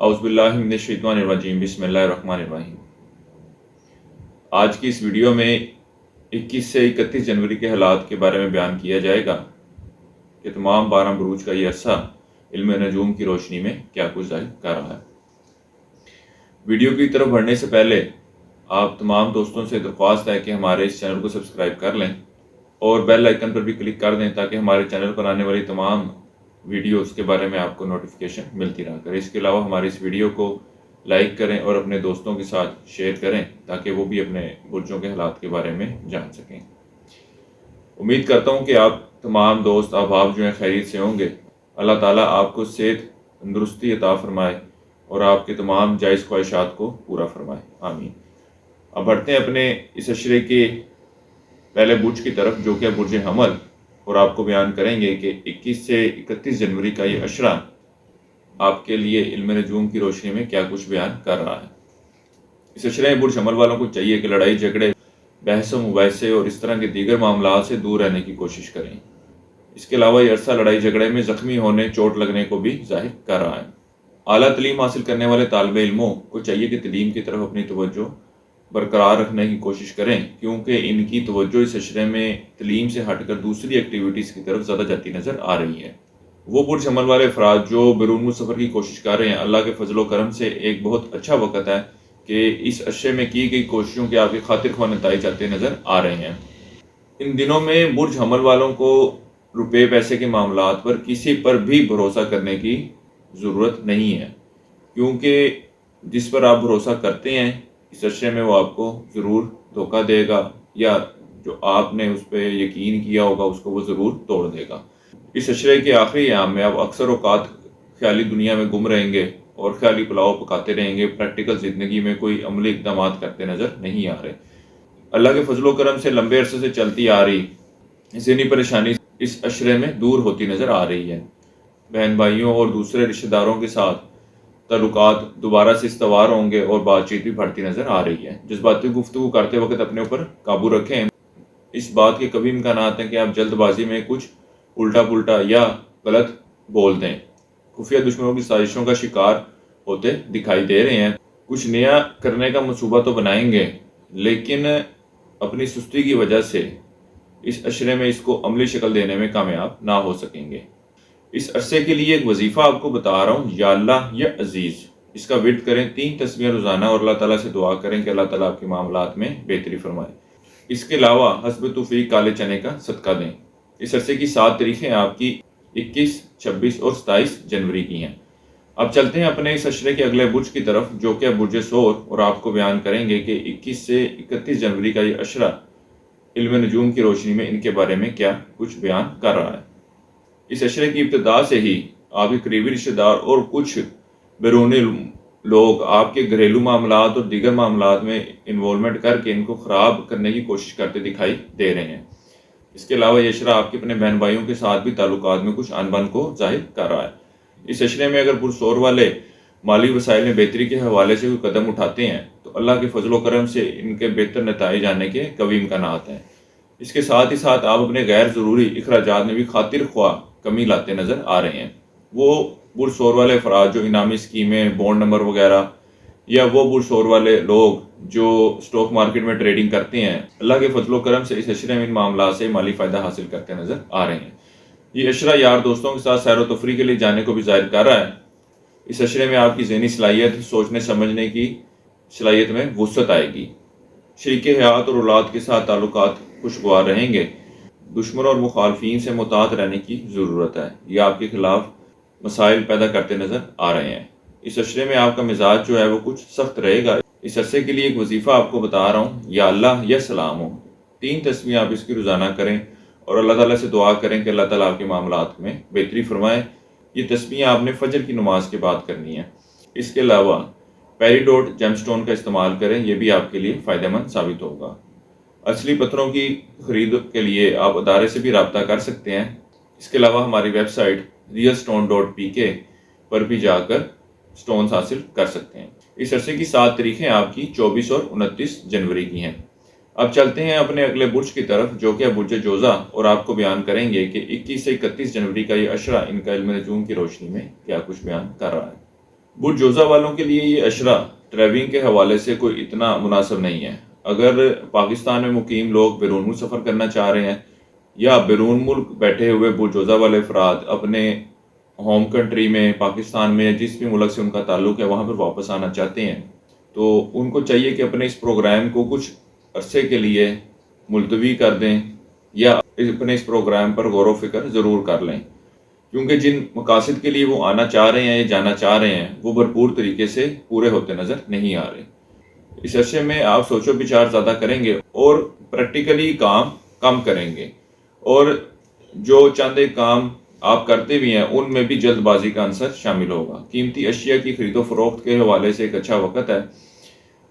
اعوذ باللہ من الشیطان الرجیم، بسم اللہ الرحمن الرحیم۔ آج کی اس ویڈیو میں 21 سے 31 جنوری کے حالات کے بارے میں بیان کیا جائے گا کہ تمام 12 بروج کا یہ عرصہ علم نجوم کی روشنی میں کیا کچھ ظاہر کر رہا ہے۔ ویڈیو کی طرف بڑھنے سے پہلے آپ تمام دوستوں سے درخواست ہے کہ ہمارے اس چینل کو سبسکرائب کر لیں اور بیل آئیکن پر بھی کلک کر دیں تاکہ ہمارے چینل پر آنے والی تمام ویڈیوز کے بارے میں آپ کو نوٹیفیکیشن ملتی رہا کرے۔ اس کے علاوہ ہماری اس ویڈیو کو لائک کریں اور اپنے دوستوں کے ساتھ شیئر کریں تاکہ وہ بھی اپنے برجوں کے حالات کے بارے میں جان سکیں۔ امید کرتا ہوں کہ آپ تمام دوست احباب جو ہیں خیریت سے ہوں گے۔ اللہ تعالیٰ آپ کو صحت تندرستی عطا فرمائے اور آپ کے تمام جائز خواہشات کو پورا فرمائے، آمین۔ اب بڑھتے ہیں اپنے اس عشرے کے پہلے برج کی طرف جو کہ برج حمل، اور آپ کو بیان کریں گے کہ 21 سے 31 جنوری کا یہ عشرہ آپ کے لیے علم نجوم کی روشنی میں کیا کچھ بیان کر رہا ہے۔ اس عشرے میں برج حمل والوں کو چاہیے کہ لڑائی جھگڑے، بحث و مباحثے اور اس طرح کے دیگر معاملات سے دور رہنے کی کوشش کریں۔ اس کے علاوہ یہ عرصہ لڑائی جھگڑے میں زخمی ہونے، چوٹ لگنے کو بھی ظاہر کر رہا ہے۔ اعلیٰ تعلیم حاصل کرنے والے طالب علموں کو چاہیے کہ تعلیم کی طرف اپنی توجہ برقرار رکھنے کی کوشش کریں، کیونکہ ان کی توجہ اس عشرے میں تعلیم سے ہٹ کر دوسری ایکٹیویٹیز کی طرف زیادہ جاتی نظر آ رہی ہے۔ وہ برج حمل والے افراد جو بیرون سفر کی کوشش کر رہے ہیں، اللہ کے فضل و کرم سے ایک بہت اچھا وقت ہے کہ اس عشرے میں کی گئی کوششوں کے آپ کے خاطر خواہ نتائج آتے نظر آ رہے ہیں۔ ان دنوں میں برج حمل والوں کو روپے پیسے کے معاملات پر کسی پر بھی بھروسہ کرنے کی ضرورت نہیں ہے، کیونکہ جس پر آپ بھروسہ کرتے ہیں اس عشرے میں وہ آپ کو ضرور دھوکہ دے گا، یا جو آپ نے اس پہ یقین کیا ہوگا اس کو وہ ضرور توڑ دے گا۔ اس عشرے کے آخری ایام میں آپ اکثر اوقات خیالی دنیا میں گم رہیں گے اور خیالی پلاؤ پکاتے رہیں گے، پریکٹیکل زندگی میں کوئی عملی اقدامات کرتے نظر نہیں آ رہے۔ اللہ کے فضل و کرم سے لمبے عرصے سے چلتی آ رہی ذہنی پریشانی اس عشرے میں دور ہوتی نظر آ رہی ہے۔ بہن بھائیوں اور دوسرے رشتہ داروں کے ساتھ تعلقات دوبارہ سے استوار ہوں گے اور بات چیت بھی بڑھتی نظر آ رہی ہے۔ جذباتی گفتگو کرتے وقت اپنے اوپر قابو رکھیں۔ اس بات کے کبھی امکانات ہیں کہ آپ جلد بازی میں کچھ الٹا پلٹا یا غلط بول دیں۔ خفیہ دشمنوں کی سازشوں کا شکار ہوتے دکھائی دے رہے ہیں۔ کچھ نیا کرنے کا منصوبہ تو بنائیں گے، لیکن اپنی سستی کی وجہ سے اس عشرے میں اس کو عملی شکل دینے میں کامیاب نہ ہو سکیں گے۔ اس عرصے کے لیے ایک وظیفہ آپ کو بتا رہا ہوں، یا اللہ یا عزیز۔ اس کا ورد کریں 3 تسبیح روزانہ اور اللہ تعالیٰ سے دعا کریں کہ اللہ تعالیٰ آپ کے معاملات میں بہتری فرمائے۔ اس کے علاوہ حسب توفیق کالے چنے کا صدقہ دیں۔ اس عرصے کی 7 تاریخیں آپ کی 21، 26 اور 27 جنوری کی ہیں۔ اب چلتے ہیں اپنے اس عشرے کے اگلے برج کی طرف جو کہ برج ثور، اور آپ کو بیان کریں گے کہ 21 سے 31 جنوری کا یہ عشرہ علم نجوم کی روشنی میں ان کے بارے میں کیا کچھ بیان کر رہا ہے۔ اس عشرے کی ابتدا سے ہی آپ کے قریبی رشتہ دار اور کچھ بیرونی لوگ آپ کے گھریلو معاملات اور دیگر معاملات میں انوالومنٹ کر کے ان کو خراب کرنے کی کوشش کرتے دکھائی دے رہے ہیں۔ اس کے علاوہ یہ عشرہ آپ کے اپنے بہن بھائیوں کے ساتھ بھی تعلقات میں کچھ انبن کو ظاہر کر رہا ہے۔ اس عشرے میں اگر برج ثور والے مالی وسائل میں بہتری کے حوالے سے کوئی قدم اٹھاتے ہیں تو اللہ کے فضل و کرم سے ان کے بہتر نتائج آنے کے قوی امکانات ہیں۔ اس کے ساتھ ہی ساتھ آپ اپنے غیر ضروری اخراجات میں بھی خاطر خواہ کمی لاتے نظر آ رہے ہیں۔ وہ برج ثور والے افراد جو انعامی اسکیمیں، بونڈ نمبر وغیرہ، یا وہ برج ثور والے لوگ جو اسٹاک مارکیٹ میں ٹریڈنگ کرتے ہیں، اللہ کے فضل و کرم سے اس عشرے میں ان معاملات سے مالی فائدہ حاصل کرتے نظر آ رہے ہیں۔ یہ عشرہ یار دوستوں کے ساتھ سیر و تفریح کے لیے جانے کو بھی ظاہر کر رہا ہے۔ اس عشرے میں آپ کی ذہنی صلاحیت، سوچنے سمجھنے کی صلاحیت میں وسعت آئے گی۔ شریک حیات اور اولاد کے ساتھ تعلقات خوشگوار رہیں گے۔ دشمنوں اور مخالفین سے محتاط رہنے کی ضرورت ہے، یہ آپ کے خلاف مسائل پیدا کرتے نظر آ رہے ہیں۔ اس عشرے میں آپ کا مزاج جو ہے وہ کچھ سخت رہے گا۔ اس عرصے کے لیے ایک وظیفہ آپ کو بتا رہا ہوں، یا اللہ یا سلام ہو۔ 3 تسبیح آپ اس کی روزانہ کریں اور اللہ تعالیٰ سے دعا کریں کہ اللہ تعالیٰ آپ کے معاملات میں بہتری فرمائے۔ یہ تسبیح آپ نے فجر کی نماز کے بعد کرنی ہے۔ اس کے علاوہ پیریڈوٹ جیم سٹون کا استعمال کریں، یہ بھی آپ کے لیے فائدہ مند ثابت ہوگا۔ اصلی پتھروں کی خرید کے لیے آپ ادارے سے بھی رابطہ کر سکتے ہیں۔ اس کے علاوہ ہماری ویب سائٹ realstone.pk پر بھی جا کر سٹونز حاصل کر سکتے ہیں۔ اس عرصے کی 7 تاریخیں آپ کی 24 اور 29 جنوری کی ہیں۔ اب چلتے ہیں اپنے اگلے برج کی طرف جو کہ برج جوزہ، اور آپ کو بیان کریں گے کہ 21 سے 31 جنوری کا یہ عشرہ ان کا علم نجوم کی روشنی میں کیا کچھ بیان کر رہا ہے۔ برج جوزہ والوں کے لیے یہ اشرہ ٹریولنگ کے حوالے سے کوئی اتنا مناسب نہیں ہے۔ اگر پاکستان میں مقیم لوگ بیرون ملک سفر کرنا چاہ رہے ہیں یا بیرون ملک بیٹھے ہوئے برج جوزہ والے افراد اپنے ہوم کنٹری میں، پاکستان میں، یا جس بھی ملک سے ان کا تعلق ہے وہاں پر واپس آنا چاہتے ہیں، تو ان کو چاہیے کہ اپنے اس پروگرام کو کچھ عرصے کے لیے ملتوی کر دیں یا اپنے اس پروگرام پر غور و فکر ضرور کر لیں، کیونکہ جن مقاصد کے لیے وہ آنا چاہ رہے ہیں یا جانا چاہ رہے ہیں وہ بھرپور طریقے سے پورے ہوتے نظر نہیں آ رہے۔ اس عرصے میں آپ سوچ و بچار زیادہ کریں گے اور پریکٹیکلی کام کم کریں گے، اور جو چند ایک کام آپ کرتے بھی ہیں ان میں بھی جلد بازی کا عنصر شامل ہوگا۔ قیمتی اشیاء کی خرید و فروخت کے حوالے سے ایک اچھا وقت ہے،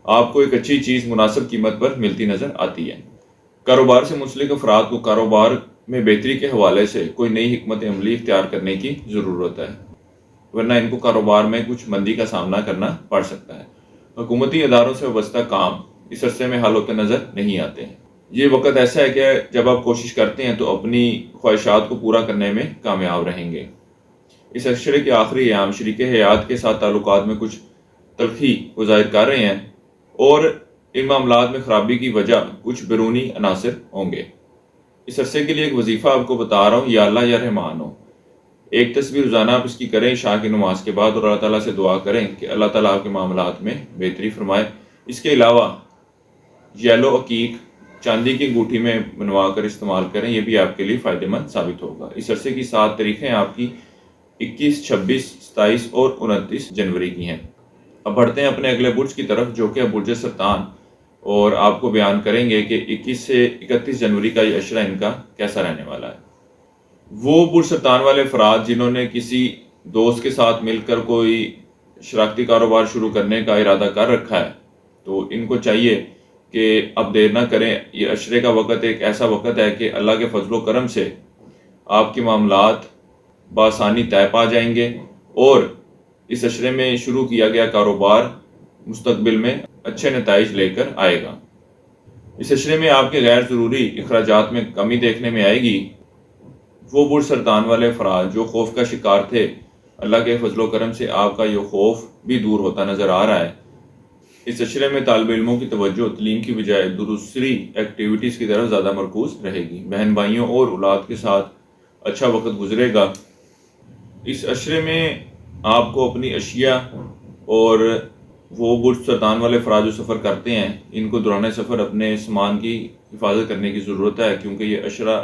آپ کو ایک اچھی چیز مناسب قیمت پر ملتی نظر آتی ہے۔ کاروبار سے منسلک افراد کو کاروبار میں بہتری کے حوالے سے کوئی نئی حکمت عملی اختیار کرنے کی ضرورت ہے، ورنہ ان کو کاروبار میں کچھ مندی کا سامنا کرنا پڑ سکتا ہے۔ حکومتی اداروں سے وابستہ کام اس عرصے میں حل ہوتے نظر نہیں آتے ہیں۔ یہ وقت ایسا ہے کہ جب آپ کوشش کرتے ہیں تو اپنی خواہشات کو پورا کرنے میں کامیاب رہیں گے۔ اس عشرے کے آخری ایام شریک حیات کے ساتھ تعلقات میں کچھ تلخی کو ظاہر کر رہے ہیں، اور ان معاملات میں خرابی کی وجہ کچھ بیرونی عناصر ہوں گے۔ اس عرصے کے لیے ایک وظیفہ آپ کو بتا رہا ہوں، یا اللہ یا رحمان ہو۔ ایک تصویر روزانہ آپ اس کی کریں عشاء کی نماز کے بعد، اور اللہ تعالیٰ سے دعا کریں کہ اللہ تعالیٰ آپ کے معاملات میں بہتری فرمائے۔ اس کے علاوہ یلو عقیق چاندی کی انگوٹھی میں بنوا کر استعمال کریں، یہ بھی آپ کے لیے فائدہ مند ثابت ہوگا۔ اس عرصے کی 7 تاریخیں آپ کی 21، 26، 27 اور 29 جنوری کی ہیں۔ اب بڑھتے ہیں اپنے اگلے برج کی طرف، جو کہ برج سرطان، اور آپ کو بیان کریں گے کہ 21 سے 31 جنوری کا یہ عشرہ ان کا کیسا رہنے والا ہے۔ وہ برج سرطان والے افراد جنہوں نے کسی دوست کے ساتھ مل کر کوئی شراکتی کاروبار شروع کرنے کا ارادہ کر رکھا ہے، تو ان کو چاہیے کہ اب دیر نہ کریں۔ یہ عشرے کا وقت ایک ایسا وقت ہے کہ اللہ کے فضل و کرم سے آپ کے معاملات بآسانی طے پا جائیں گے، اور اس عشرے میں شروع کیا گیا کاروبار مستقبل میں اچھے نتائج لے کر آئے گا۔ اس عشرے میں آپ کے غیر ضروری اخراجات میں کمی دیکھنے میں آئے گی۔ وہ برج سرطان والے افراد جو خوف کا شکار تھے، اللہ کے فضل و کرم سے آپ کا یہ خوف بھی دور ہوتا نظر آ رہا ہے۔ اس عشرے میں طالب علموں کی توجہ تعلیم کی بجائے دوسری ایکٹیویٹیز کی طرف زیادہ مرکوز رہے گی۔ بہن بھائیوں اور اولاد کے ساتھ اچھا وقت گزرے گا۔ اس عشرے میں آپ کو اپنی اشیاء، اور وہ برج سرطان والے افراد جو سفر کرتے ہیں ان کو دوران سفر اپنے سامان کی حفاظت کرنے کی ضرورت ہے، کیونکہ یہ عشرہ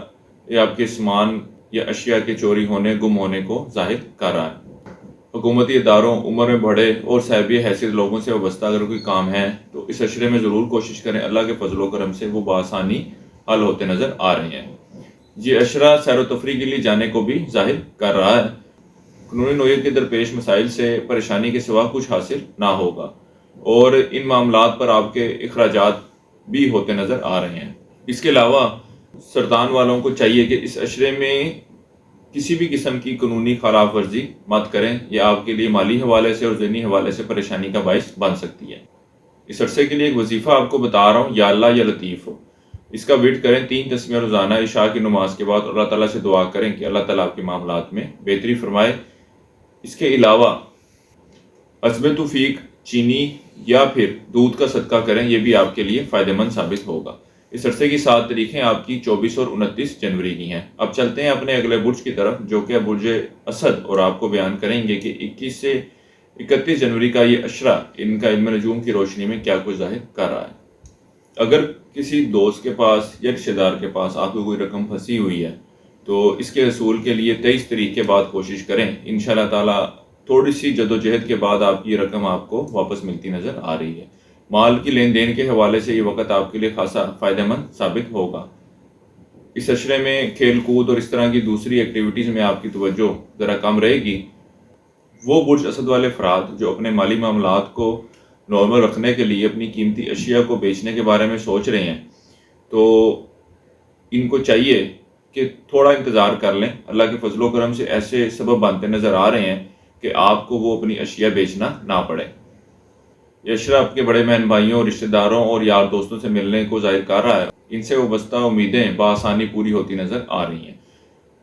آپ کے سامان یا اشیاء کے چوری ہونے، گم ہونے کو ظاہر کر رہا ہے۔ حکومتی اداروں، عمر میں بڑے اور صاحب حیثیت لوگوں سے وابستہ اگر کوئی کام ہے تو اس عشرے میں ضرور کوشش کریں، اللہ کے فضل و کرم سے وہ بآسانی حل ہوتے نظر آ رہے ہیں۔ یہ عشرہ سیر و تفریح کے لیے جانے کو بھی ظاہر کر رہا ہے۔ قانونی نوعیت کے درپیش مسائل سے پریشانی کے سوا کچھ حاصل نہ ہوگا، اور ان معاملات پر آپ کے اخراجات بھی ہوتے نظر آ رہے ہیں۔ اس کے علاوہ سرطان والوں کو چاہیے کہ اس عشرے میں کسی بھی قسم کی قانونی خلاف ورزی مت کریں، یہ آپ کے لیے مالی حوالے سے اور ذہنی حوالے سے پریشانی کا باعث بن سکتی ہے۔ اس عرصے کے لیے ایک وظیفہ آپ کو بتا رہا ہوں، یا اللہ یا لطیف ہو۔ اس کا ورد کریں 3 تسمیہ روزانہ عشاء کی نماز کے بعد، اور اللہ تعالیٰ سے دعا کریں کہ اللہ تعالیٰ آپ کے معاملات میں بہتری فرمائے۔ اس کے علاوہ عزم توفیق چینی یا پھر دودھ کا صدقہ کریں، یہ بھی آپ کے لیے فائدہ مند ثابت ہوگا۔ اس عرصے کی 7 تاریخیں آپ کی 24 اور 29 جنوری کی ہیں۔ اب چلتے ہیں اپنے اگلے برج کی طرف، جو کہ برج اسد، اور آپ کو بیان کریں گے کہ 21 سے 31 جنوری کا یہ عشرہ ان کا علم نجوم کی روشنی میں کیا کچھ ظاہر کر رہا ہے۔ اگر کسی دوست کے پاس یا رشتہ دار کے پاس آپ کو کوئی رقم پھنسی ہوئی ہے تو اس کے حصول کے لیے 23 تاریخ کے بعد کوشش کریں، انشاءاللہ تعالیٰ تھوڑی سی جدوجہد کے بعد آپ کی رقم آپ کو واپس ملتی نظر آ رہی ہے۔ مال کی لین دین کے حوالے سے یہ وقت آپ کے لیے خاصا فائدہ مند ثابت ہوگا۔ اس عشرے میں کھیل کود اور اس طرح کی دوسری ایکٹیویٹیز میں آپ کی توجہ ذرا کم رہے گی۔ وہ برج اسد والے افراد جو اپنے مالی معاملات کو نارمل رکھنے کے لیے اپنی قیمتی اشیاء کو بیچنے کے بارے میں سوچ رہے ہیں، تو ان کو چاہیے کہ تھوڑا انتظار کر لیں۔ اللہ کے فضل و کرم سے ایسے سبب بنتے نظر آ رہے ہیں کہ آپ کو وہ اپنی اشیاء بیچنا نہ پڑے۔ یہ عشرہ آپ کے بڑے بہن بھائیوں، رشتہ داروں اور یار دوستوں سے ملنے کو ظاہر کر رہا ہے۔ ان سے وابستہ امیدیں بآسانی پوری ہوتی نظر آ رہی ہیں۔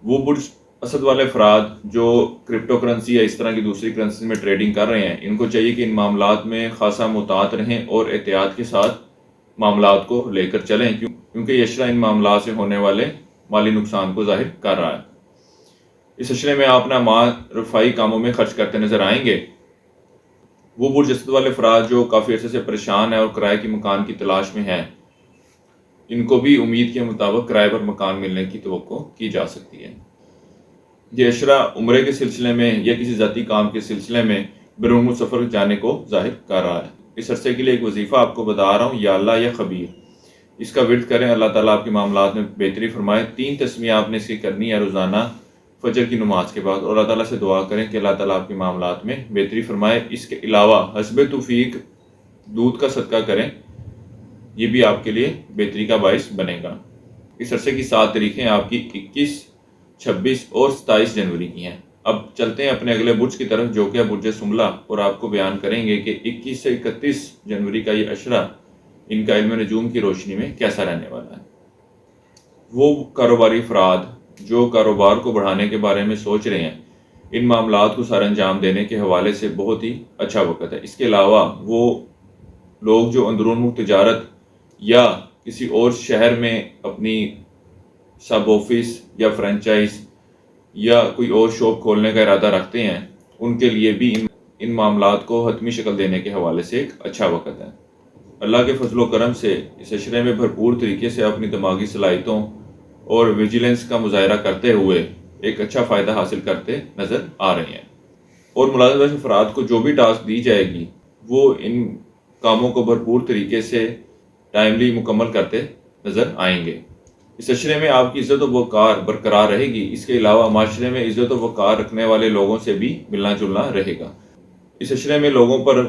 وہ برج اسد والے افراد جو کرپٹو کرنسی یا اس طرح کی دوسری کرنسی میں ٹریڈنگ کر رہے ہیں، ان کو چاہیے کہ ان معاملات میں خاصا محتاط رہیں اور احتیاط کے ساتھ معاملات کو لے کر چلیں، کیونکہ یہ اشرہ ان معاملات سے ہونے والے مالی نقصان کو ظاہر کر رہا ہے۔ اس اشرے میں آپ اپنا مال رفائی کاموں میں خرچ کرتے نظر آئیں گے۔ وہ برج اسد والے افراد جو کافی عرصے سے پریشان ہیں اور کرائے کی مکان کی تلاش میں ہیں، ان کو بھی امید کے مطابق کرائے پر مکان ملنے کی توقع کی جا سکتی ہے۔ یہ اشرہ عمرے کے سلسلے میں یا کسی ذاتی کام کے سلسلے میں بیرون ملک سفر جانے کو ظاہر کر رہا ہے۔ اس عرصے کے لیے ایک وظیفہ آپ کو بتا رہا ہوں، یا اللہ یا خبیر، اس کا ورد کریں، اللہ تعالیٰ آپ کے معاملات میں بہتری فرمائے۔ 3 تسمیہ آپ نے اس کی کرنی ہے روزانہ فجر کی نماز کے بعد، اور اللہ تعالیٰ سے دعا کریں کہ اللہ تعالیٰ آپ کے معاملات میں بہتری فرمائے۔ اس کے علاوہ حسب توفیق دودھ کا صدقہ کریں، یہ بھی آپ کے لیے بہتری کا باعث بنے گا۔ اس عرصے کی 7 تاریخیں آپ کی 21، 26 اور 27 جنوری کی ہیں۔ اب چلتے ہیں اپنے اگلے برج کی طرف، جو کہ برج سملہ، اور آپ کو بیان کریں گے کہ 21 سے 31 جنوری کا یہ اشرہ ان کا علم نجوم کی روشنی میں کیسا رہنے والا ہے۔ وہ کاروباری افراد جو کاروبار کو بڑھانے کے بارے میں سوچ رہے ہیں، ان معاملات کو سر انجام دینے کے حوالے سے بہت ہی اچھا وقت ہے۔ اس کے علاوہ وہ لوگ جو اندرون ملک تجارت یا کسی اور شہر میں اپنی سب آفس یا فرنچائز یا کوئی اور شاپ کھولنے کا ارادہ رکھتے ہیں، ان کے لیے بھی ان معاملات کو حتمی شکل دینے کے حوالے سے ایک اچھا وقت ہے۔ اللہ کے فضل و کرم سے اس اشرے میں بھرپور طریقے سے اپنی دماغی صلاحیتوں اور ویجیلنس کا مظاہرہ کرتے ہوئے ایک اچھا فائدہ حاصل کرتے نظر آ رہے ہیں، اور ملازمت افراد کو جو بھی ٹاسک دی جائے گی وہ ان کاموں کو بھرپور طریقے سے ٹائملی مکمل کرتے نظر آئیں گے۔ اس اشرے میں آپ کی عزت و وقار برقرار رہے گی۔ اس کے علاوہ معاشرے میں عزت و وقار رکھنے والے لوگوں سے بھی ملنا جلنا رہے گا۔ اس اشرے میں لوگوں پر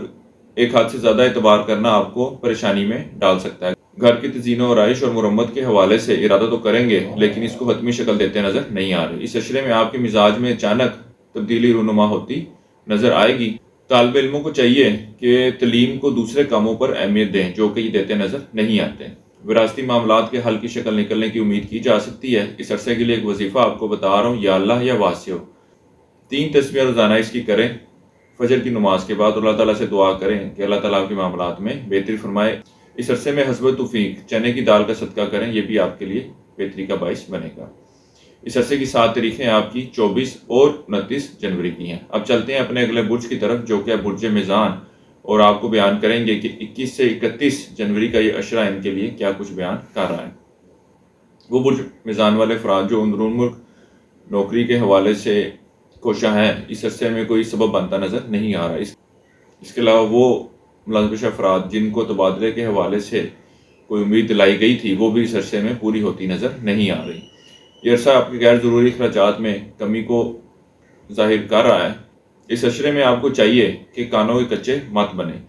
ایک حد سے زیادہ اعتبار کرنا آپ کو پریشانی میں ڈال سکتا ہے۔ گھر کی تزئین و آرائش اور مرمت کے حوالے سے ارادہ تو کریں گے، لیکن اس کو حتمی شکل دیتے نظر نہیں آ رہے۔ اس اشرے میں آپ کے مزاج میں اچانک تبدیلی رونما ہوتی نظر آئے گی۔ طالب علموں کو چاہیے کہ تعلیم کو دوسرے کاموں پر اہمیت دیں، جو کہ یہ دیتے نظر نہیں آتے۔ وراثتی معاملات کے حل کی شکل نکلنے کی امید کی جا سکتی ہے۔ اس عرصے کے لیے ایک وظیفہ آپ کو بتا رہا ہوں، یا اللہ یا واسع، 3 تسمیہ روزانہ اس کی کریں فجر کی نماز کے بعد، اور اللہ تعالیٰ سے دعا کریں کہ اللہ تعالیٰ آپ کے معاملات میں بہتری فرمائے۔ اس عرصے میں حسب توفیق چنے کی دال کا صدقہ کریں، یہ بھی آپ کے لیے بہتری کا باعث بنے گا۔ اس عرصے کی 7 تاریخیں آپ کی 24 اور 29 جنوری کی ہیں۔ اب چلتے ہیں اپنے اگلے برج کی طرف، جو کہ برج میزان، اور آپ کو بیان کریں گے کہ 21 سے 31 جنوری کا یہ اشرہ ان کے لیے کیا کچھ بیان کر رہا ہے۔ وہ برج میزان والے افراد جو اندرون ملک نوکری کے حوالے سے کوشاں ہیں، اس عرصے میں کوئی سبب بنتا نظر نہیں آ رہا۔ اس کے علاوہ وہ ملازمت افراد جن کو تبادلے کے حوالے سے کوئی امید دلائی گئی تھی، وہ بھی اس عرصے میں پوری ہوتی نظر نہیں آ رہی۔ یہ عرصہ آپ کے غیر ضروری اخراجات میں کمی کو ظاہر کر رہا ہے۔ اس اشرے میں آپ کو چاہیے کہ کانوں کے کچے مت بنیں،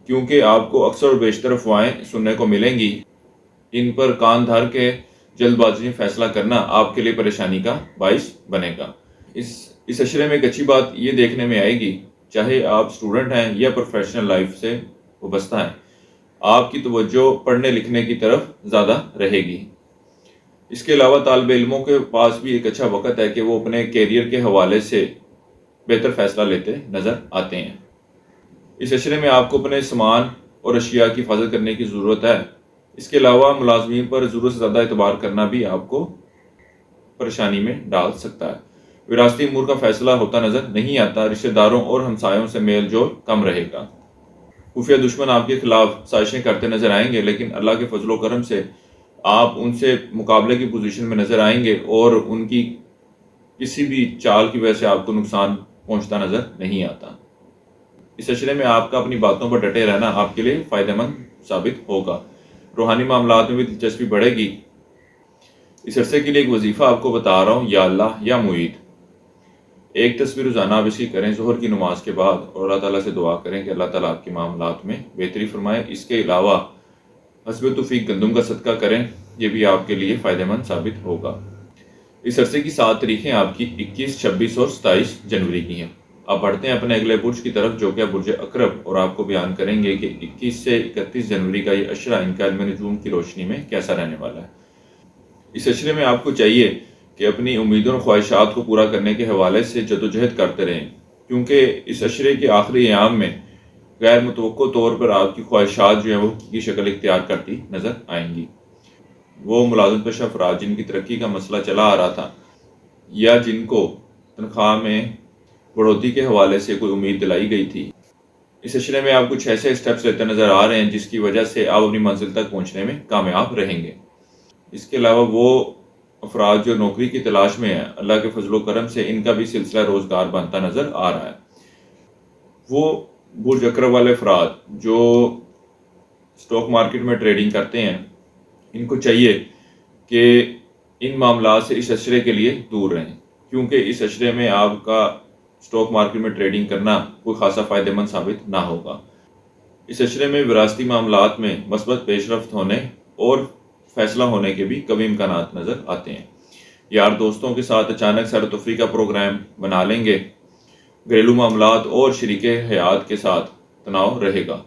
کیونکہ آپ کو اکثر اور بیشتر افواہیں سننے کو ملیں گی۔ ان پر کان دھر کے جلد بازی میں فیصلہ کرنا آپ کے لیے پریشانی کا باعث بنے گا۔ اس اشرے میں ایک اچھی بات یہ دیکھنے میں آئے گی، چاہے آپ اسٹوڈنٹ ہیں یا پروفیشنل لائف سے وابستہ ہیں، آپ کی توجہ پڑھنے لکھنے کی طرف زیادہ رہے گی۔ اس کے علاوہ طالب علموں کے پاس بھی ایک اچھا وقت ہے کہ وہ اپنے کیریئر کے حوالے سے بہتر فیصلہ لیتے نظر آتے ہیں۔ اس اشرے میں آپ کو اپنے سامان اور اشیاء کی حفاظت کرنے کی ضرورت ہے۔ اس کے علاوہ ملازمین پر ضرورت سے زیادہ اعتبار کرنا بھی آپ کو پریشانی میں ڈال سکتا ہے۔ وراثتی امور کا فیصلہ ہوتا نظر نہیں آتا۔ رشتہ داروں اور ہمسایوں سے میل جول کم رہے گا۔ خفیہ دشمن آپ کے خلاف سازشیں کرتے نظر آئیں گے، لیکن اللہ کے فضل و کرم سے آپ ان سے مقابلے کی پوزیشن میں نظر آئیں گے، اور ان کی کسی بھی چال کی وجہ سے آپ کو نقصان پہنچتا نظر نہیں آتا۔ اس اشرے میں آپ کا اپنی باتوں پر ڈٹے رہنا آپ کے لیے فائدہ مند ثابت ہوگا۔ روحانی معاملات میں بھی دلچسپی بڑھے گی۔ اس عرصے کے لیے ایک وظیفہ آپ کو بتا رہا ہوں، یا اللہ یا معید، 1 تصویر روزانہ آپ اس کی کریں ظہر کی نماز کے بعد، اور اللہ تعالیٰ سے دعا کریں کہ اللہ تعالیٰ آپ کے معاملات میں بہتری فرمائے۔ اس کے علاوہ حسب توفیق گندم کا صدقہ کریں، یہ بھی آپ کے لیے فائدہ مند ثابت ہوگا۔ اس عرصے کی 7 تاریخیں آپ کی 21، 26 اور 27 جنوری کی ہیں۔ اب بڑھتے ہیں اپنے اگلے برج کی طرف، جو کہ برج عقرب، اور آپ کو بیان کریں گے کہ 21 سے 31 جنوری کا یہ اشرہ ان کا علم نجوم کی روشنی میں کیسا رہنے والا ہے۔ اس اشرے میں آپ کو چاہیے کہ اپنی امیدوں اور خواہشات کو پورا کرنے کے حوالے سے جدوجہد کرتے رہیں، کیونکہ اس عشرے کے آخری ایام میں غیر متوقع طور پر آپ کی خواہشات جو ہیں وہ کی شکل اختیار کرتی نظر آئیں گی۔ وہ ملازمت پیشہ افراد جن کی ترقی کا مسئلہ چلا آ رہا تھا یا جن کو تنخواہ میں بڑھوتری کے حوالے سے کوئی امید دلائی گئی تھی، اس عشرے میں آپ کچھ ایسے اسٹیپس لیتے نظر آ رہے ہیں جس کی وجہ سے آپ اپنی منزل تک پہنچنے میں کامیاب رہیں گے۔ اس کے علاوہ وہ افراد جو نوکری کی تلاش میں ہیں، اللہ کے فضل و کرم سے ان کا بھی سلسلہ روزگار بنتا نظر آ رہا ہے۔ وہ برج اکرم والے افراد جو اسٹاک مارکیٹ میں ٹریڈنگ کرتے ہیں، ان کو چاہیے کہ ان معاملات سے اس عشرے کے لیے دور رہیں، کیونکہ اس عشرے میں آپ کا اسٹاک مارکیٹ میں ٹریڈنگ کرنا کوئی خاصا فائدہ مند ثابت نہ ہوگا۔ اس عشرے میں وراثتی معاملات میں مثبت پیش رفت ہونے اور فیصلہ ہونے کے بھی کبھی امکانات نظر آتے ہیں۔ یار دوستوں کے ساتھ اچانک سیر و تفریح کا پروگرام بنا لیں گے۔ گھریلو معاملات اور شریک حیات کے ساتھ تناؤ رہے گا۔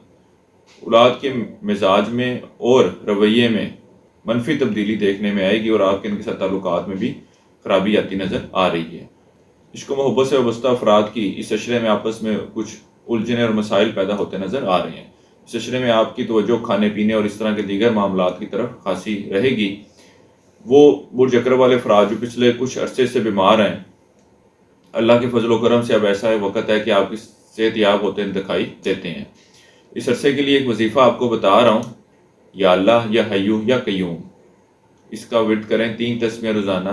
اولاد کے مزاج میں اور رویے میں منفی تبدیلی دیکھنے میں آئے گی اور آپ کے ان کے ساتھ تعلقات میں بھی خرابی آتی نظر آ رہی ہے۔ عشق و محبت سے وابستہ افراد کی اس عشرے میں آپس میں کچھ الجھنیں اور مسائل پیدا ہوتے نظر آ رہے ہیں۔ اس عشرے میں آپ کی توجہ کھانے پینے اور اس طرح کے دیگر معاملات کی طرف خاصی رہے گی۔ وہ برج اکرم والے افراد جو پچھلے کچھ عرصے سے بیمار ہیں، اللہ کے فضل و کرم سے اب ایسا وقت ہے کہ آپ کی صحت یاب ہوتے دکھائی دیتے ہیں۔ اس عرصے کے لیے ایک وظیفہ آپ کو بتا رہا ہوں، یا اللہ یا حیو یا قیوم، اس کا ورد کریں 3 تسبیحیں روزانہ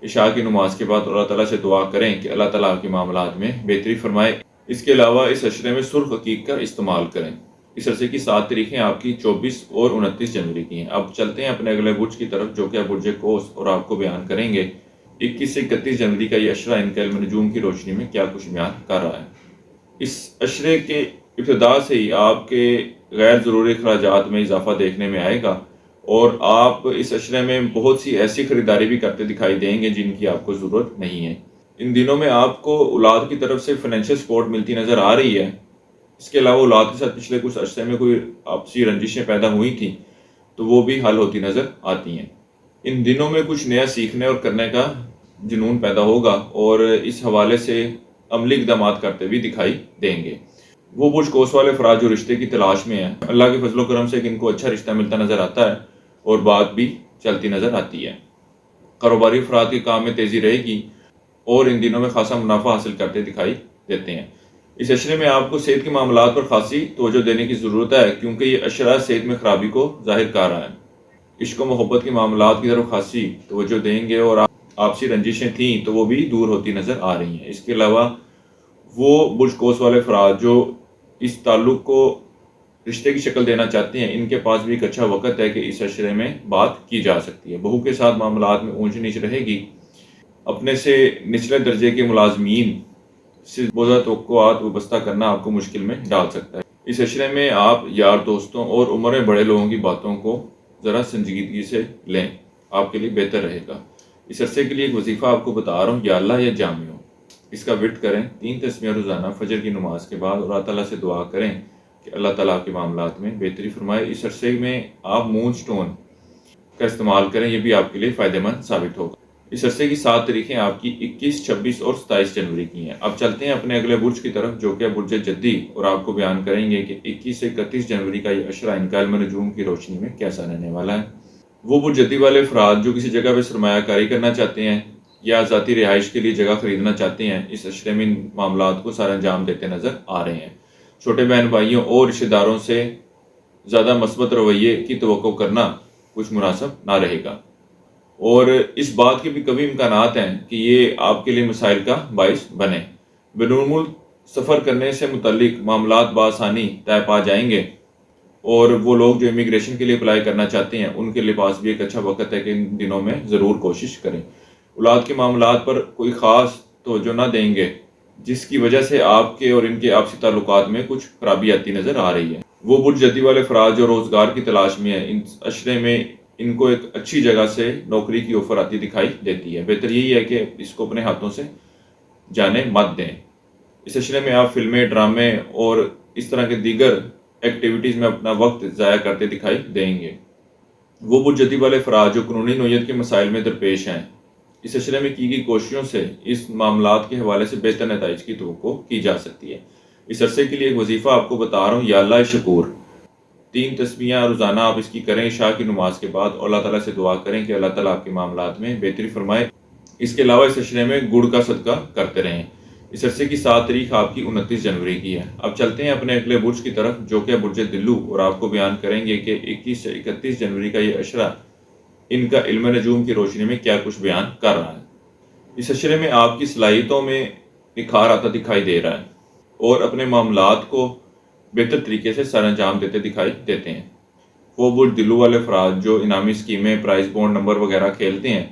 عشاء کی نماز کے بعد، اور اللہ تعالیٰ سے دعا کریں کہ اللہ تعالیٰ آپ کے معاملات میں بہتری فرمائے۔ اس کے علاوہ اس عشرے میں سرخ عقیق کا استعمال کریں۔ اس عرصے کی 7 تاریخیں آپ کی 24 اور 29 جنوری کی ہیں۔ اب چلتے ہیں اپنے اگلے برج کی طرف جو کہ برج قوس، اور آپ کو بیان کریں گے 21 سے 31 جنوری کا یہ عشرہ ان کا علم نجوم کی روشنی میں کیا کچھ بیان کر رہا ہے۔ اس عشرے کے ابتدا سے ہی آپ کے غیر ضروری اخراجات میں اضافہ دیکھنے میں آئے گا، اور آپ اس عشرے میں بہت سی ایسی خریداری بھی کرتے دکھائی دیں گے جن کی آپ کو ضرورت نہیں ہے۔ ان دنوں میں آپ کو اولاد کی طرف سے فائنینشیل سپورٹ ملتی نظر آ رہی ہے۔ اس کے علاوہ اولاد کے ساتھ پچھلے کچھ عرصے میں کوئی آپسی رنجشیں پیدا ہوئی تھیں تو وہ بھی حل ہوتی نظر آتی ہیں۔ ان دنوں میں کچھ نیا سیکھنے اور کرنے کا جنون پیدا ہوگا اور اس حوالے سے عملی اقدامات کرتے بھی دکھائی دیں گے۔ وہ برج قوس والے افراد جو رشتے کی تلاش میں ہیں، اللہ کے فضل و کرم سے ان کو اچھا رشتہ ملتا نظر آتا ہے اور بات بھی چلتی نظر آتی ہے۔ کاروباری افراد کے کام میں تیزی رہے گی اور ان دنوں میں خاصا منافع حاصل کرتے دکھائی دیتے ہیں۔ اس عشرے میں آپ کو صحت کے معاملات پر خاصی توجہ دینے کی ضرورت ہے، کیونکہ یہ عشرہ صحت میں خرابی کو ظاہر کر رہا ہے۔ عشق و محبت کے معاملات کی طرف خاصی توجہ دیں گے اور آپسی رنجشیں تھیں تو وہ بھی دور ہوتی نظر آ رہی ہیں۔ اس کے علاوہ وہ برج قوس والے افراد جو اس تعلق کو رشتے کی شکل دینا چاہتے ہیں، ان کے پاس بھی ایک اچھا وقت ہے کہ اس عشرے میں بات کی جا سکتی ہے۔ بہو کے ساتھ معاملات میں اونچ نیچ رہے گی۔ اپنے سے نچلے درجے کے ملازمین سے بہت توقعات وابستہ کرنا آپ کو مشکل میں ڈال سکتا ہے۔ اس عشرے میں آپ یار دوستوں اور عمر میں بڑے لوگوں کی باتوں کو ذرا سنجیدگی سے لیں، آپ کے لیے بہتر رہے گا۔ اس عرصے کے لیے ایک وظیفہ آپ کو بتا رہا ہوں، یا اللہ یا جامع، اس کا ورد کریں 3 تسبیحیں روزانہ فجر کی نماز کے بعد، اور اللہ تعالیٰ سے دعا کریں کہ اللہ تعالیٰ کے معاملات میں بہتری فرمائے۔ اس عرصے میں آپ مون سٹون کا استعمال کریں، یہ بھی آپ کے لیے فائدہ مند ثابت ہوگا۔ اس عرصے کی 7 تاریخیں آپ کی 21، 26 اور 27 جنوری کی ہیں۔ اب چلتے ہیں اپنے اگلے برج کی طرف جو کہ برج جدی، اور آپ کو بیان کریں گے کہ 21 سے 31 جنوری کا یہ عشرہ ان کا علم نجوم کی روشنی میں کیسا رہنے والا ہے۔ وہ برج جدی والے افراد جو کسی جگہ پہ سرمایہ کاری کرنا چاہتے ہیں یا ذاتی رہائش کے لیے جگہ خریدنا چاہتے ہیں، اس عشرے میں ان معاملات کو سارا انجام دیتے نظر آ رہے ہیں۔ چھوٹے بہن بھائیوں اور رشتہ داروں سے زیادہ مثبت رویے کی توقع کرنا کچھ مناسب نہ رہے گا، اور اس بات کے بھی کبھی امکانات ہیں کہ یہ آپ کے لیے مسائل کا باعث بنے۔ بین الملک سفر کرنے سے متعلق معاملات بآسانی طے پا جائیں گے، اور وہ لوگ جو امیگریشن کے لیے اپلائی کرنا چاہتے ہیں ان کے لیے پاس بھی ایک اچھا وقت ہے کہ ان دنوں میں ضرور کوشش کریں۔ اولاد کے معاملات پر کوئی خاص توجہ نہ دیں گے، جس کی وجہ سے آپ کے اور ان کے آپسی تعلقات میں کچھ خرابی آتی نظر آ رہی ہے۔ وہ برج جدی والے افراد جو روزگار کی تلاش میں ہیں، ان عشرے میں ان کو ایک اچھی جگہ سے نوکری کی آفر آتی دکھائی دیتی ہے۔ بہتر یہی ہے کہ اس کو اپنے ہاتھوں سے جانے مت دیں۔ اس عشرے میں آپ فلمیں، ڈرامے اور اس طرح کے دیگر ایکٹیویٹیز میں اپنا وقت ضائع کرتے دکھائی دیں گے۔ وہ برج جدی والے افراد جو قانونی نوعیت کے مسائل میں درپیش ہیں، اس اشرے میں کی گئی کوششوں سے اس معاملات کے حوالے سے بہتر نتائج کی توقع کی جا سکتی ہے۔ اس عرصے کے لیے ایک وظیفہ آپ کو بتا رہا ہوں، یا اللہ شکور 3 تسبیحاں روزانہ آپ اس کی کریں عشاء کی نماز کے بعد، اور اللہ تعالیٰ سے دعا کریں کہ اللہ تعالیٰ آپ کے معاملات میں بہتری فرمائے۔ اس کے علاوہ اس اشرے میں گڑ کا صدقہ کرتے رہیں۔ اس عرصے کی 7 تاریخ آپ کی 29 جنوری کی ہے۔ اب چلتے ہیں اپنے اگلے برج کی طرف، جو کہ برج دلو، اور آپ کو بیان کریں گے کہ 21 سے 31 جنوری کا یہ عشرہ ان کا علم نجوم کی روشنی میں کیا کچھ بیان کر رہا ہے۔ اس عشرے میں آپ کی صلاحیتوں میں نکھار آتا دکھائی دے رہا ہے اور اپنے معاملات کو بہتر طریقے سے سر انجام دیتے دکھائی دیتے ہیں۔ وہ برج دلو والے افراد جو انعامی اسکیمیں، پرائز بونڈ نمبر وغیرہ کھیلتے ہیں،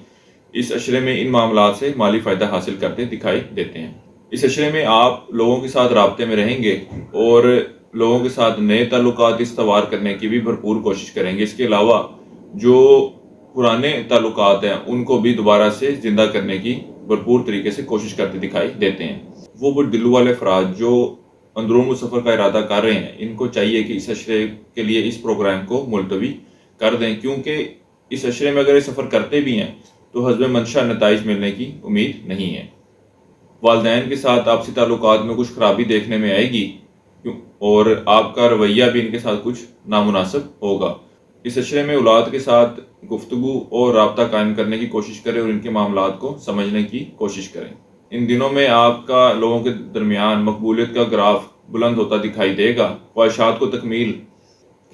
اس عشرے میں ان معاملات سے مالی فائدہ حاصل کرتے دکھائی دیتے ہیں۔ اس عشرے میں آپ لوگوں کے ساتھ رابطے میں رہیں گے اور لوگوں کے ساتھ نئے تعلقات استوار کرنے کی بھی بھرپور کوشش کریں گے۔ اس کے علاوہ جو پرانے تعلقات ہیں ان کو بھی دوبارہ سے زندہ کرنے کی بھرپور طریقے سے کوشش کرتے دکھائی دیتے ہیں۔ وہ برج دلو والے افراد جو اندرون سفر کا ارادہ کر رہے ہیں، ان کو چاہیے کہ اس عشرے کے لیے اس پروگرام کو ملتوی کر دیں، کیونکہ اس عشرے میں اگر یہ سفر کرتے بھی ہیں تو حسب منشا نتائج ملنے کی امید نہیں ہے۔ والدین کے ساتھ آپسی تعلقات میں کچھ خرابی دیکھنے میں آئے گی اور آپ کا رویہ بھی ان کے ساتھ کچھ نامناسب ہوگا۔ اس عشرے میں اولاد کے ساتھ گفتگو اور رابطہ قائم کرنے کی کوشش کریں اور ان کے معاملات کو سمجھنے کی کوشش کریں۔ ان دنوں میں آپ کا لوگوں کے درمیان مقبولیت کا گراف بلند ہوتا دکھائی دے گا۔ خواہشات کو تکمیل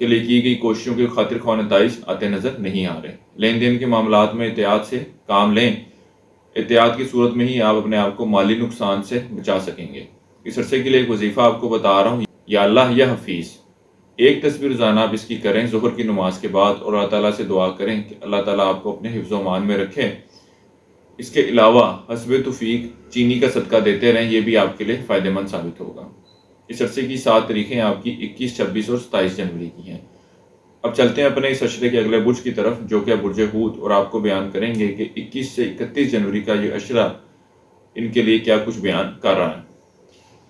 کے لیے کی گئی کوششوں کے خاطر خواہ نتائج آتے نظر نہیں آ رہے۔ لین دین کے معاملات میں احتیاط سے کام لیں، احتیاط کی صورت میں ہی آپ اپنے آپ کو مالی نقصان سے بچا سکیں گے۔ اس عرصے کے لیے ایک وظیفہ آپ کو بتا رہا ہوں، یا اللہ یا حفیظ 1 تسبیح روزانہ آپ اس کی کریں ظہر کی نماز کے بعد، اور اللہ تعالیٰ سے دعا کریں کہ اللہ تعالیٰ آپ کو اپنے حفظ و امان میں رکھے۔ اس کے علاوہ حسب توفیق چینی کا صدقہ دیتے رہیں، یہ بھی آپ کے لیے فائدہ مند ثابت ہوگا۔ اس عرصے کی 7 تاریخیں آپ کی 21، 26 اور 27 جنوری کی ہیں۔ اب چلتے ہیں اپنے اس عشرے کے اگلے برج کی طرف، جو کہ برج حوت، اور آپ کو بیان کریں گے کہ 21 سے 31 جنوری کا یہ عشرہ ان کے لیے کیا کچھ بیان کر رہا ہے۔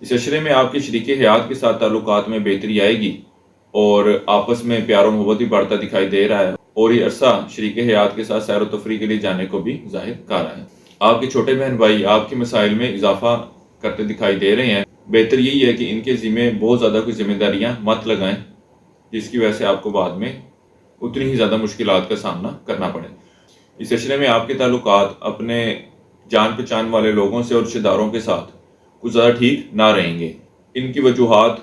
اس عشرے میں آپ کے شریک حیات کے ساتھ تعلقات میں بہتری آئے گی اور آپس میں پیار و محبت بھی بڑھتا دکھائی دے رہا ہے، اور یہ عرصہ شریک حیات کے ساتھ سیر و تفریح کے لیے جانے کو بھی ظاہر کر رہا ہے۔ آپ کے چھوٹے بہن بھائی آپ کے مسائل میں اضافہ کرتے دکھائی دے رہے ہیں۔ بہتر یہی ہے کہ ان کے ذمہ بہت زیادہ کوئی ذمہ داریاں مت لگائیں، جس کی وجہ سے آپ کو بعد میں اتنی ہی زیادہ مشکلات کا سامنا کرنا پڑے۔ اس عشرے میں آپ کے تعلقات اپنے جان پہچان والے لوگوں سے اور رشتہ داروں کے ساتھ کچھ زیادہ ٹھیک نہ رہیں گے۔ ان کی وجوہات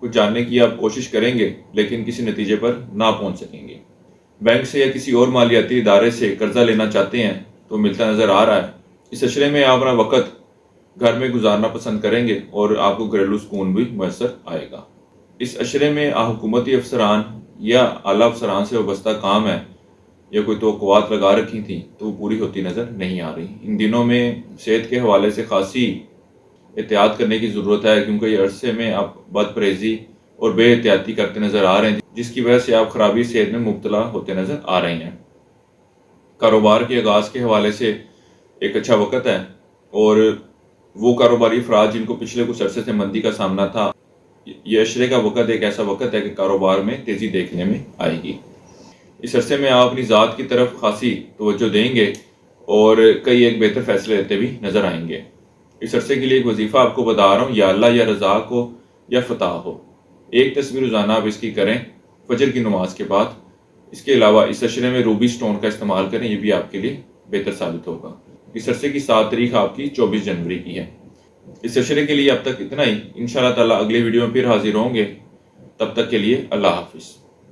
کو جاننے کی آپ کوشش کریں گے، لیکن کسی نتیجے پر نہ پہنچ سکیں گے۔ بینک سے یا کسی اور مالیاتی ادارے سے قرضہ لینا چاہتے ہیں تو ملتا نظر آ رہا ہے۔ اس عشرے میں آپ اپنا وقت گھر میں گزارنا پسند کریں گے اور آپ کو گھریلو سکون بھی میسر آئے گا۔ اس عشرے میں حکومتی افسران یا اعلیٰ افسران سے وابستہ کام ہے یا کوئی توقعات لگا رکھی تھیں تو وہ پوری ہوتی نظر نہیں آ رہی۔ ان دنوں میں صحت کے حوالے سے خاصی احتیاط کرنے کی ضرورت ہے، کیونکہ یہ عرصے میں آپ بد پرہیزی اور بے احتیاطی کرتے نظر آ رہے ہیں، جس کی وجہ سے آپ خرابی صحت میں مبتلا ہوتے نظر آ رہے ہیں۔ کاروبار کے آغاز کے حوالے سے ایک اچھا وقت ہے، اور وہ کاروباری افراد جن کو پچھلے کچھ عرصے سے مندی کا سامنا تھا، یہ عشرے کا وقت ایک ایسا وقت ہے کہ کاروبار میں تیزی دیکھنے میں آئے گی۔ اس عرصے میں آپ اپنی ذات کی طرف خاصی توجہ دیں گے اور کئی ایک بہتر فیصلے لیتے بھی نظر آئیں گے۔ اس عرصے کے لیے ایک وظیفہ آپ کو بتا رہا ہوں، یا اللہ یا رزاق ہو یا فتح ہو 1 تسبیح روزانہ آپ اس کی کریں فجر کی نماز کے بعد۔ اس کے علاوہ اس عشرے میں روبی سٹون کا استعمال کریں، یہ بھی آپ کے لیے بہتر ثابت ہوگا۔ اس عرصے کی 7 تاریخ آپ کی 24 جنوری کی ہے۔ اس عشرے کے لیے اب تک اتنا ہی۔ انشاءاللہ تعالیٰ اگلی ویڈیو میں پھر حاضر ہوں گے، تب تک کے لیے اللہ حافظ۔